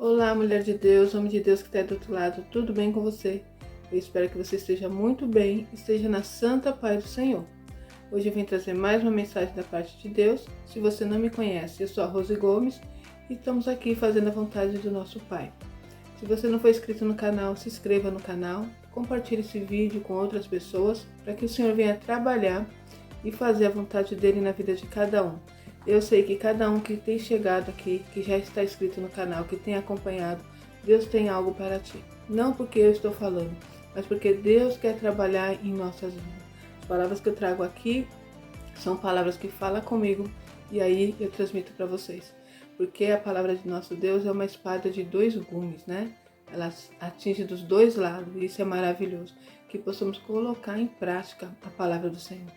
Olá, mulher de Deus, homem de Deus que está do outro lado, tudo bem com você? Eu espero que você esteja muito bem e esteja na santa paz do Senhor. Hoje eu vim trazer mais uma mensagem da parte de Deus. Se você não me conhece, eu sou a Rose Gomes e estamos aqui fazendo a vontade do nosso Pai. Se você não for inscrito no canal, se inscreva no canal, compartilhe esse vídeo com outras pessoas para que o Senhor venha trabalhar e fazer a vontade dele na vida de cada um. Eu sei que cada um que tem chegado aqui, que já está inscrito no canal, que tem acompanhado, Deus tem algo para ti. Não porque eu estou falando, mas porque Deus quer trabalhar em nossas vidas. As palavras que eu trago aqui são palavras que falam comigo e aí eu transmito para vocês. Porque a palavra de nosso Deus é uma espada de dois gumes, né? Ela atinge dos dois lados e isso é maravilhoso. Que possamos colocar em prática a palavra do Senhor.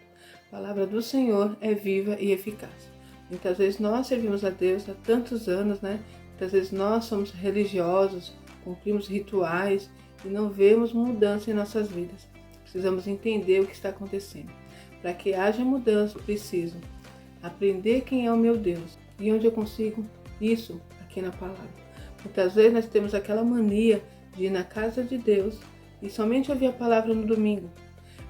A palavra do Senhor é viva e eficaz. Muitas vezes nós servimos a Deus há tantos anos, né? Muitas vezes nós somos religiosos, cumprimos rituais e não vemos mudança em nossas vidas. Precisamos entender o que está acontecendo. Para que haja mudança, preciso aprender quem é o meu Deus e onde eu consigo isso aqui na palavra. Muitas vezes nós temos aquela mania de ir na casa de Deus e somente ouvir a palavra no domingo.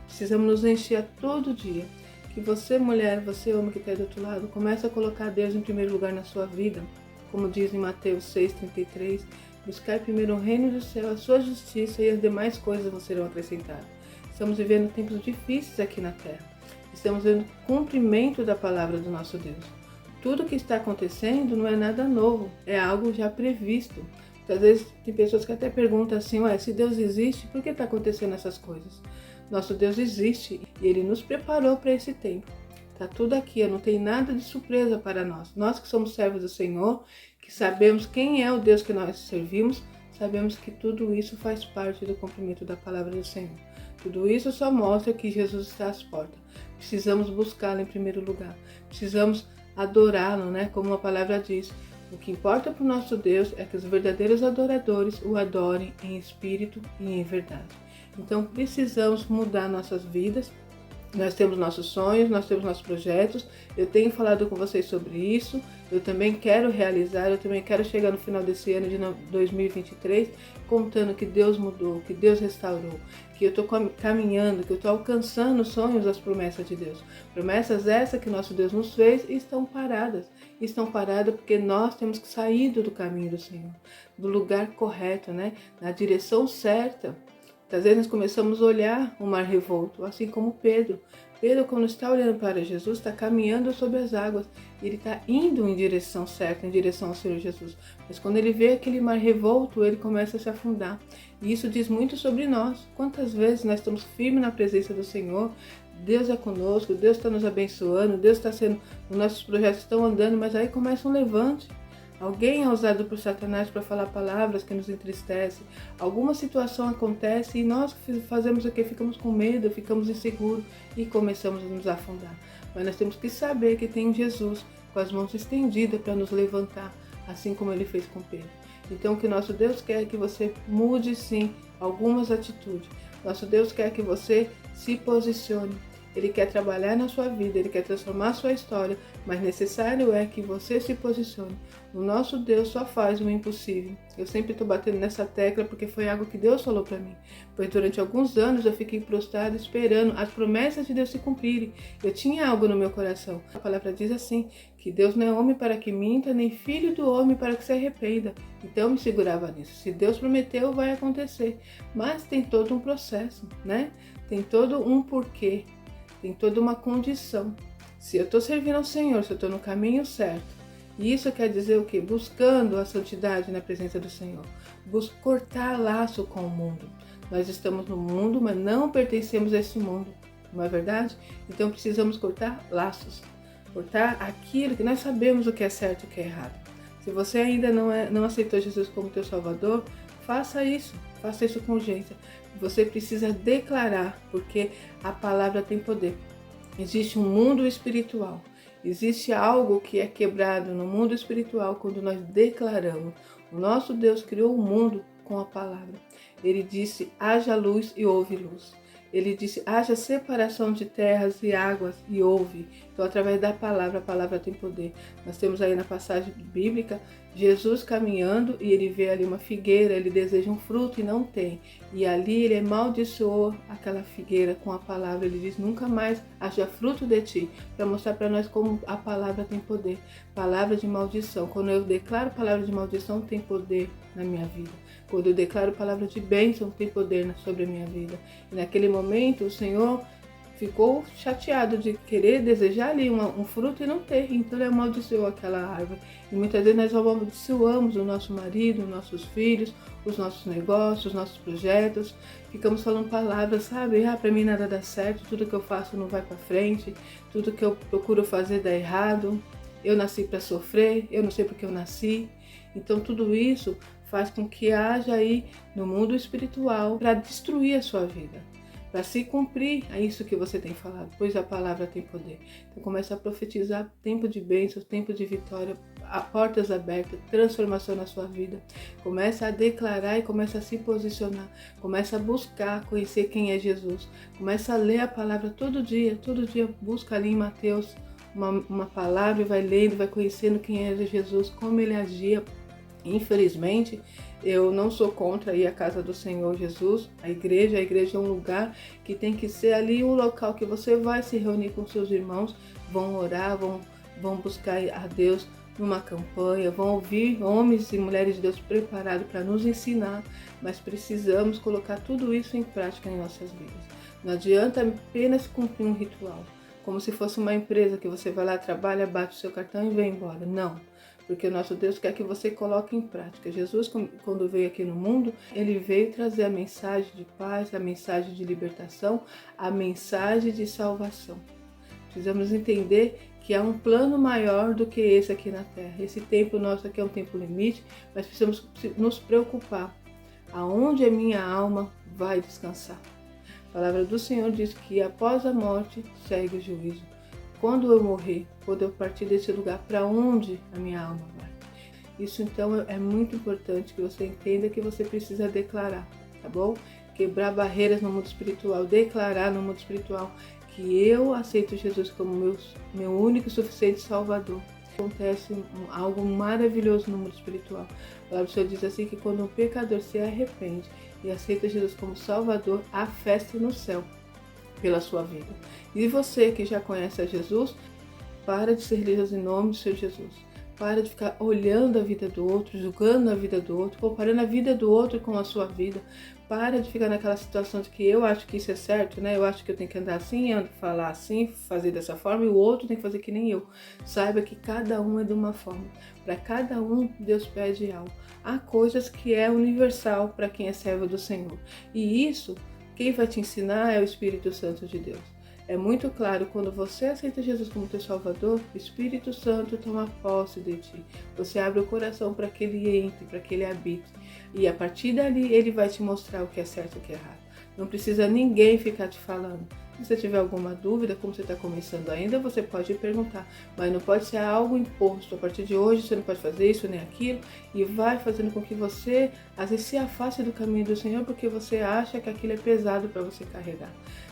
Precisamos nos encher a todo dia. Que você, mulher, você, homem que está do outro lado, comece a colocar Deus em primeiro lugar na sua vida. Como diz em Mateus 6,33, buscar primeiro o reino do céu, a sua justiça e as demais coisas vão serão acrescentadas. Estamos vivendo tempos difíceis aqui na terra. Estamos vendo o cumprimento da palavra do nosso Deus. Tudo o que está acontecendo não é nada novo, é algo já previsto. Às vezes tem pessoas que até perguntam assim, se Deus existe, por que está acontecendo essas coisas? Nosso Deus existe e Ele nos preparou para esse tempo. Está tudo aqui, não tem nada de surpresa para nós. Nós que somos servos do Senhor, que sabemos quem é o Deus que nós servimos, sabemos que tudo isso faz parte do cumprimento da palavra do Senhor. Tudo isso só mostra que Jesus está às portas. Precisamos buscá-lo em primeiro lugar. Precisamos adorá-lo, né? Como a palavra diz. O que importa para o nosso Deus é que os verdadeiros adoradores o adorem em espírito e em verdade. Então precisamos mudar nossas vidas. Nós temos nossos sonhos, nós temos nossos projetos. Eu tenho falado com vocês sobre isso. Eu também quero realizar, eu também quero chegar no final desse ano de 2023 contando que Deus mudou, que Deus restaurou, que eu estou caminhando, que eu estou alcançando os sonhos das promessas de Deus. Promessas essas que nosso Deus nos fez e estão paradas. Estão paradas porque nós temos que sair do caminho do Senhor, do lugar correto, né? Na direção certa. Às vezes nós começamos a olhar o mar revolto, assim como Pedro. Pedro, quando está olhando para Jesus, está caminhando sobre as águas. Ele está indo em direção certa, em direção ao Senhor Jesus. Mas quando ele vê aquele mar revolto, ele começa a se afundar. E isso diz muito sobre nós. Quantas vezes nós estamos firmes na presença do Senhor, Deus é conosco, Deus está nos abençoando, Deus está sendo, os nossos projetos estão andando, mas aí começa um levante. Alguém é usado por Satanás para falar palavras que nos entristecem. Alguma situação acontece e nós fazemos o que? Ficamos com medo, ficamos inseguros e começamos a nos afundar. Mas nós temos que saber que tem Jesus com as mãos estendidas para nos levantar, assim como ele fez com Pedro. Então o que nosso Deus quer é que você mude sim algumas atitudes. Nosso Deus quer que você se posicione. Ele quer trabalhar na sua vida, Ele quer transformar a sua história, mas necessário é que você se posicione. O nosso Deus só faz o impossível. Eu sempre estou batendo nessa tecla porque foi algo que Deus falou para mim. Pois durante alguns anos eu fiquei prostrada esperando as promessas de Deus se cumprirem. Eu tinha algo no meu coração. A palavra diz assim, que Deus não é homem para que minta, nem filho do homem para que se arrependa. Então eu me segurava nisso. Se Deus prometeu, vai acontecer. Mas tem todo um processo, né? Tem todo um porquê. Tem toda uma condição. Se eu estou servindo ao Senhor, se eu estou no caminho certo, e isso quer dizer o quê? Buscando a santidade na presença do Senhor. Cortar laço com o mundo. Nós estamos no mundo, mas não pertencemos a esse mundo. Não é verdade? Então precisamos cortar laços. Cortar aquilo que nós sabemos o que é certo e o que é errado. Se você ainda não aceitou Jesus como teu Salvador, faça isso com urgência. Você precisa declarar, porque a palavra tem poder. Existe um mundo espiritual, existe algo que é quebrado no mundo espiritual quando nós declaramos. O nosso Deus criou o mundo com a palavra. Ele disse, haja luz e houve luz. Ele disse, haja separação de terras e águas e houve. Então, através da palavra, a palavra tem poder. Nós temos aí na passagem bíblica Jesus caminhando e ele vê ali uma figueira, ele deseja um fruto e não tem. E ali ele amaldiçoou aquela figueira com a palavra, ele diz, nunca mais haja fruto de ti, para mostrar para nós como a palavra tem poder. Palavra de maldição, quando eu declaro palavra de maldição, tem poder na minha vida. Quando eu declaro palavra de bênção, tem poder sobre a minha vida. E naquele momento o Senhor ficou chateado de querer desejar ali um fruto e não ter, então ele amaldiçoou aquela árvore. E muitas vezes nós amaldiçoamos o nosso marido, os nossos filhos, os nossos negócios, os nossos projetos, ficamos falando palavras, sabe? Para mim nada dá certo, tudo que eu faço não vai para frente, tudo que eu procuro fazer dá errado, eu nasci para sofrer, eu não sei porque eu nasci. Então tudo isso faz com que haja aí no mundo espiritual para destruir a sua vida, para se cumprir a isso que você tem falado, pois a palavra tem poder. Então começa a profetizar tempo de bênçãos, tempo de vitória, portas abertas, transformação na sua vida. Começa a declarar e começa a se posicionar. Começa a buscar, conhecer quem é Jesus. Começa a ler a palavra todo dia busca ali em Mateus uma palavra e vai lendo, vai conhecendo quem é Jesus, como ele agia. Infelizmente, eu não sou contra ir à casa do Senhor Jesus, a igreja é um lugar que tem que ser ali um local que você vai se reunir com seus irmãos, vão orar, vão buscar a Deus numa campanha, vão ouvir homens e mulheres de Deus preparados para nos ensinar, mas precisamos colocar tudo isso em prática em nossas vidas. Não adianta apenas cumprir um ritual, como se fosse uma empresa que você vai lá, trabalha, bate o seu cartão e vem embora. Não. Porque o nosso Deus quer que você coloque em prática. Jesus, quando veio aqui no mundo, ele veio trazer a mensagem de paz, a mensagem de libertação, a mensagem de salvação. Precisamos entender que há um plano maior do que esse aqui na Terra. Esse tempo nosso aqui é um tempo limite, mas precisamos nos preocupar. Aonde a minha alma vai descansar? A palavra do Senhor diz que após a morte segue o juízo. Quando eu morrer, quando eu partir desse lugar, para onde a minha alma vai? Isso então é muito importante que você entenda que você precisa declarar, tá bom? Quebrar barreiras no mundo espiritual, declarar no mundo espiritual que eu aceito Jesus como meu único e suficiente Salvador. Acontece algo maravilhoso no mundo espiritual. A palavra do Senhor diz assim que quando um pecador se arrepende e aceita Jesus como Salvador, há festa no céu pela sua vida. E você que já conhece a Jesus, para de ser religioso em nome do Senhor Jesus. Para de ficar olhando a vida do outro, julgando a vida do outro, comparando a vida do outro com a sua vida. Para de ficar naquela situação de que eu acho que isso é certo, né? Eu acho que eu tenho que andar assim, falar assim, fazer dessa forma, e o outro tem que fazer que nem eu. Saiba que cada um é de uma forma. Para cada um, Deus pede algo. Há coisas que é universal para quem é servo do Senhor. E isso, quem vai te ensinar é o Espírito Santo de Deus. É muito claro, quando você aceita Jesus como teu Salvador, o Espírito Santo toma posse de ti. Você abre o coração para que ele entre, para que ele habite. E a partir dali, ele vai te mostrar o que é certo e o que é errado. Não precisa ninguém ficar te falando. Se você tiver alguma dúvida, como você está começando ainda, você pode perguntar. Mas não pode ser algo imposto. A partir de hoje, você não pode fazer isso nem aquilo. E vai fazendo com que você, às vezes, se afaste do caminho do Senhor, porque você acha que aquilo é pesado para você carregar.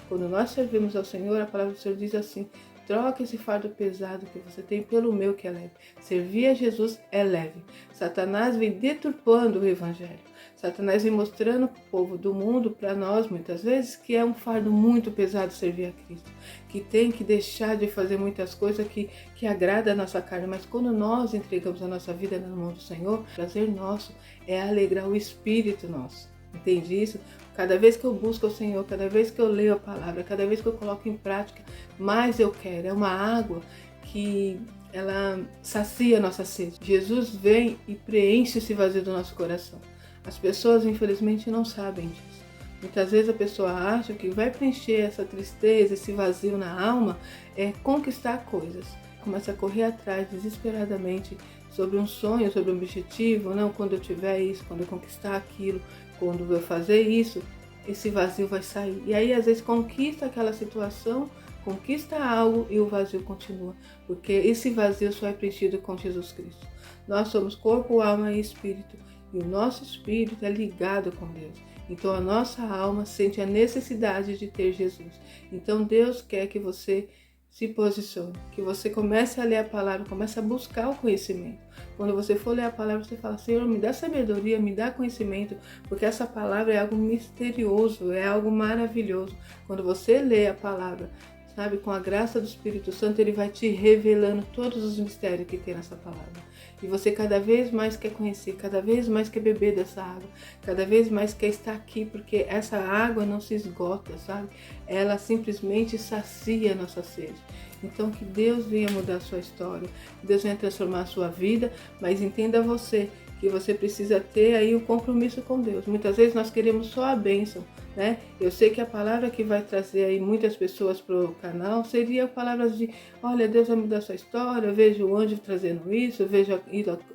Quando nós servimos ao Senhor, a palavra do Senhor diz assim: troca esse fardo pesado que você tem pelo meu que é leve. Servir a Jesus é leve. Satanás vem deturpando o Evangelho. Satanás vem mostrando para o povo do mundo, para nós muitas vezes, que é um fardo muito pesado servir a Cristo. Que tem que deixar de fazer muitas coisas que agrada a nossa carne. Mas quando nós entregamos a nossa vida na mão do Senhor, o prazer nosso é alegrar o Espírito nosso. Entende isso? Cada vez que eu busco o Senhor, cada vez que eu leio a palavra, cada vez que eu coloco em prática, mais eu quero. É uma água que ela sacia a nossa sede. Jesus vem e preenche esse vazio do nosso coração. As pessoas, infelizmente, não sabem disso. Muitas vezes a pessoa acha que vai preencher essa tristeza, esse vazio na alma, é conquistar coisas. Começa a correr atrás desesperadamente sobre um sonho, sobre um objetivo. Não, quando eu tiver isso, quando eu conquistar aquilo, quando eu fazer isso, esse vazio vai sair. E aí, às vezes, conquista aquela situação, conquista algo e o vazio continua. Porque esse vazio só é preenchido com Jesus Cristo. Nós somos corpo, alma e espírito. E o nosso espírito é ligado com Deus. Então, a nossa alma sente a necessidade de ter Jesus. Então, Deus quer que você se posicione, que você comece a ler a palavra, comece a buscar o conhecimento. Quando você for ler a palavra, você fala: Senhor, me dá sabedoria, me dá conhecimento, porque essa palavra é algo misterioso, é algo maravilhoso. Quando você lê a palavra, sabe, com a graça do Espírito Santo, ele vai te revelando todos os mistérios que tem nessa palavra. E você cada vez mais quer conhecer, cada vez mais quer beber dessa água, cada vez mais quer estar aqui, porque essa água não se esgota, sabe? Ela simplesmente sacia a nossa sede. Então que Deus venha mudar a sua história, que Deus venha transformar a sua vida, mas entenda você, que você precisa ter aí um compromisso com Deus. Muitas vezes nós queremos só a bênção, né? Eu sei que a palavra que vai trazer aí muitas pessoas para o canal seria palavras de: olha, Deus vai mudar a sua história, eu vejo o anjo trazendo isso, eu vejo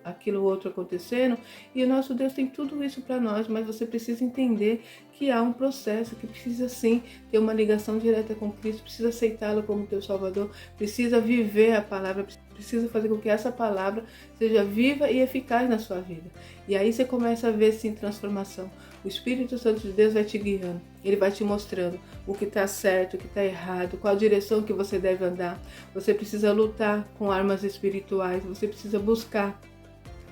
aquilo outro acontecendo, e o nosso Deus tem tudo isso para nós, mas você precisa entender que há um processo, que precisa sim ter uma ligação direta com Cristo, precisa aceitá-lo como teu Salvador, precisa viver a palavra, precisa fazer com que essa palavra seja viva e eficaz na sua vida. E aí você começa a ver sim transformação. O Espírito Santo de Deus vai te guiando, ele vai te mostrando o que está certo, o que está errado, qual a direção que você deve andar. Você precisa lutar com armas espirituais, você precisa buscar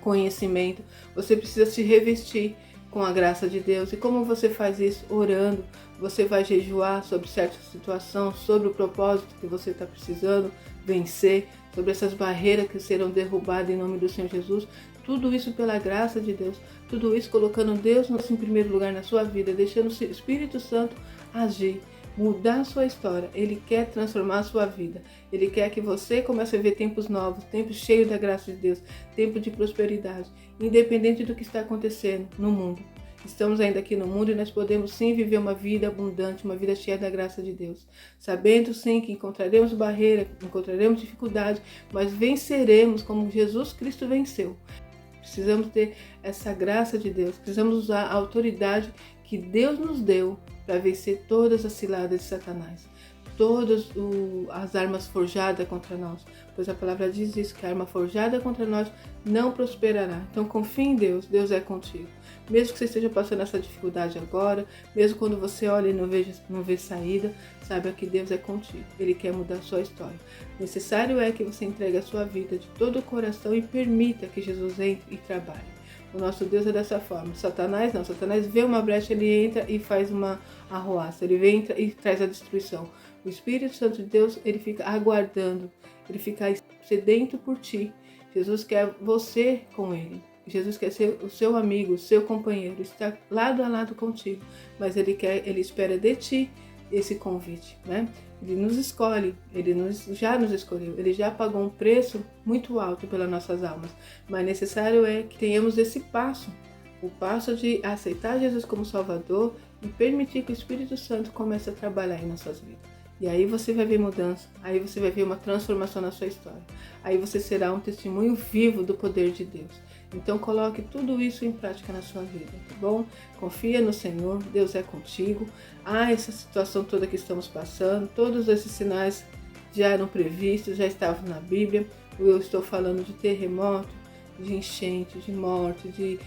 conhecimento, você precisa se revestir com a graça de Deus. E como você faz isso? Orando. Você vai jejuar sobre certa situação, sobre o propósito que você está precisando vencer, sobre essas barreiras que serão derrubadas em nome do Senhor Jesus. Tudo isso pela graça de Deus, tudo isso colocando Deus em primeiro lugar na sua vida, deixando o Espírito Santo agir, mudar a sua história. Ele quer transformar a sua vida, ele quer que você comece a ver tempos novos, tempos cheios da graça de Deus, tempo de prosperidade, independente do que está acontecendo no mundo. Estamos ainda aqui no mundo e nós podemos sim viver uma vida abundante, uma vida cheia da graça de Deus. Sabendo sim que encontraremos barreira, encontraremos dificuldade, mas venceremos como Jesus Cristo venceu. Precisamos ter essa graça de Deus, precisamos usar a autoridade que Deus nos deu para vencer todas as ciladas de Satanás, todas as armas forjadas contra nós, pois a palavra diz isso, que a arma forjada contra nós não prosperará. Então confie em Deus, Deus é contigo. Mesmo que você esteja passando essa dificuldade agora, mesmo quando você olha e não vê saída, saiba que Deus é contigo, Ele quer mudar a sua história. Necessário é que você entregue a sua vida de todo o coração e permita que Jesus entre e trabalhe. O nosso Deus é dessa forma. Satanás não. Satanás vê uma brecha, ele entra e faz uma arruaça. Ele entra e traz a destruição. O Espírito Santo de Deus, ele fica aguardando. Ele fica sedento por ti. Jesus quer você com ele. Jesus quer ser o seu amigo, o seu companheiro. Estar lado a lado contigo. Mas ele espera de ti esse convite, né? Ele nos escolhe, já nos escolheu, ele já pagou um preço muito alto pelas nossas almas, mas necessário é que tenhamos esse passo, o passo de aceitar Jesus como Salvador e permitir que o Espírito Santo comece a trabalhar em nossas vidas. E aí você vai ver mudança, aí você vai ver uma transformação na sua história, aí você será um testemunho vivo do poder de Deus. Então coloque tudo isso em prática na sua vida, tá bom? Confia no Senhor, Deus é contigo. Essa situação toda que estamos passando, todos esses sinais já eram previstos, já estavam na Bíblia. Eu estou falando de terremoto, de enchente, de morte, de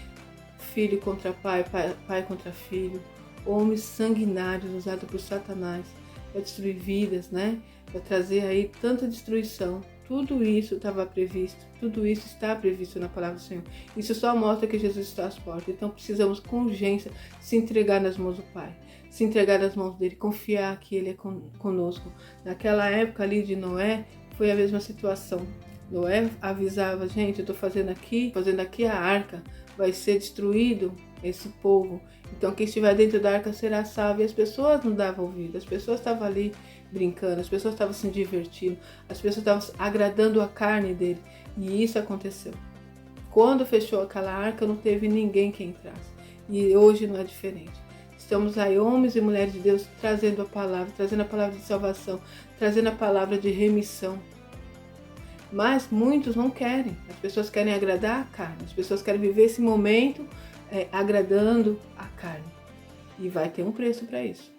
filho contra pai, pai contra filho, homens sanguinários usados por Satanás para destruir vidas, né? Para trazer aí tanta destruição. Tudo isso estava previsto, tudo isso está previsto na palavra do Senhor. Isso só mostra que Jesus está às portas. Então precisamos com urgência se entregar nas mãos do Pai, se entregar nas mãos dele, confiar que ele é conosco. Naquela época ali de Noé, foi a mesma situação. Noé avisava: gente, eu estou fazendo aqui a arca, vai ser destruído esse povo. Então quem estiver dentro da arca será salvo. E as pessoas não davam ouvido, as pessoas estavam ali brincando, as pessoas estavam se divertindo, as pessoas estavam agradando a carne dele. E isso aconteceu. Quando fechou aquela arca, não teve ninguém que entrasse. E hoje não é diferente. Estamos aí, homens e mulheres de Deus, trazendo a palavra de salvação, trazendo a palavra de remissão. Mas muitos não querem. As pessoas querem agradar a carne, as pessoas querem viver esse momento agradando a carne. E vai ter um preço para isso.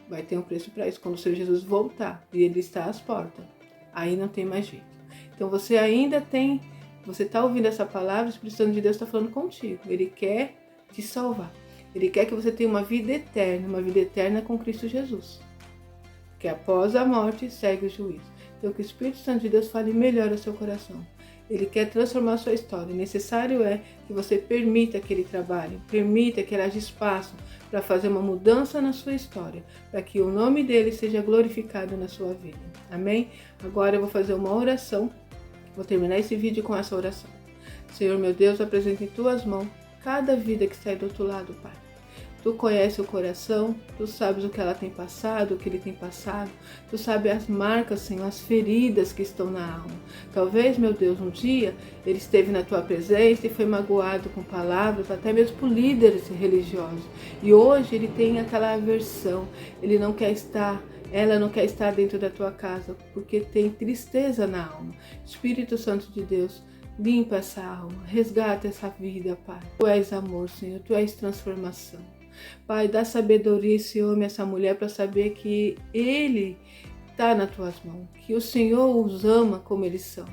Vai ter um preço para isso quando o Senhor Jesus voltar e ele está às portas. Aí não tem mais jeito. Então você está ouvindo essa palavra, o Espírito Santo de Deus está falando contigo. Ele quer te salvar. Ele quer que você tenha uma vida eterna com Cristo Jesus. porque após a morte segue o juízo. Então que o Espírito Santo de Deus fale melhor ao seu coração. Ele quer transformar a sua história. Necessário é que você permita que ele trabalhe, permita que ele haja espaço para fazer uma mudança na sua história, para que o nome dele seja glorificado na sua vida. Amém? Agora eu vou fazer uma oração. Vou terminar esse vídeo com essa oração. Senhor meu Deus, apresento em tuas mãos cada vida que sai do outro lado, Pai. Tu conheces o coração, tu sabes o que ela tem passado, o que ele tem passado. Tu sabes as marcas, Senhor, as feridas que estão na alma. Talvez, meu Deus, um dia ele esteve na tua presença e foi magoado com palavras, até mesmo por líderes religiosos. E hoje ele tem aquela aversão, ele não quer estar, ela não quer estar dentro da tua casa, porque tem tristeza na alma. Espírito Santo de Deus, limpa essa alma, resgata essa vida, Pai. Tu és amor, Senhor, tu és transformação. Pai, dá sabedoria a esse homem, a essa mulher, para saber que ele está nas tuas mãos, que o Senhor os ama como eles são.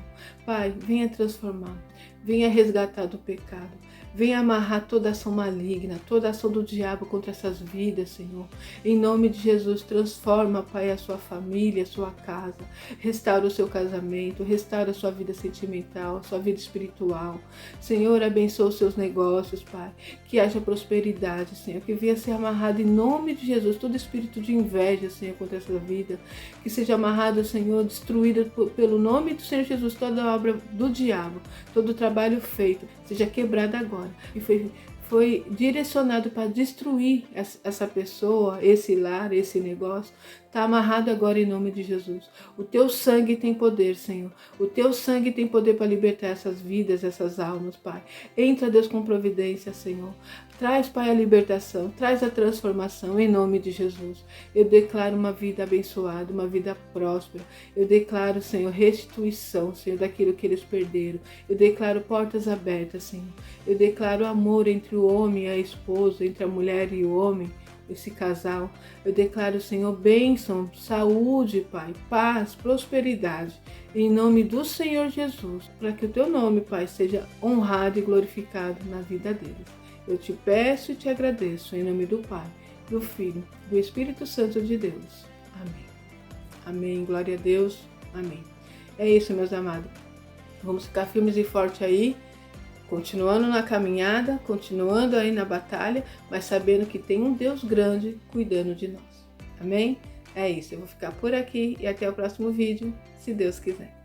Pai, venha transformar, venha resgatar do pecado, venha amarrar toda ação maligna, toda ação do diabo contra essas vidas, Senhor. Em nome de Jesus, transforma, Pai, a sua família, a sua casa, restaura o seu casamento, restaura a sua vida sentimental, a sua vida espiritual. Senhor, abençoa os seus negócios, Pai, que haja prosperidade, Senhor, que venha ser amarrado em nome de Jesus, todo espírito de inveja, Senhor, contra essa vida, que seja amarrado, Senhor, destruído pelo nome do Senhor Jesus, toda obra do diabo, todo o trabalho feito, seja quebrado agora. E foi direcionado para destruir essa pessoa, esse lar, esse negócio. Está amarrado agora em nome de Jesus. O teu sangue tem poder, Senhor. O teu sangue tem poder para libertar essas vidas, essas almas, Pai. Entra, Deus, com providência, Senhor. Traz, Pai, a libertação, traz a transformação em nome de Jesus. Eu declaro uma vida abençoada, uma vida próspera. Eu declaro, Senhor, restituição, Senhor, daquilo que eles perderam. Eu declaro portas abertas, Senhor. Eu declaro amor entre o homem e a esposa, entre a mulher e o homem, esse casal. Eu declaro, Senhor, bênção, saúde, Pai, paz, prosperidade, em nome do Senhor Jesus, para que o teu nome, Pai, seja honrado e glorificado na vida deles. Eu te peço e te agradeço, em nome do Pai, do Filho, do Espírito Santo de Deus. Amém. Amém. Glória a Deus. Amém. É isso, meus amados. Vamos ficar firmes e fortes aí, continuando na caminhada, continuando aí na batalha, mas sabendo que tem um Deus grande cuidando de nós. Amém? É isso. Eu vou ficar por aqui e até o próximo vídeo, se Deus quiser.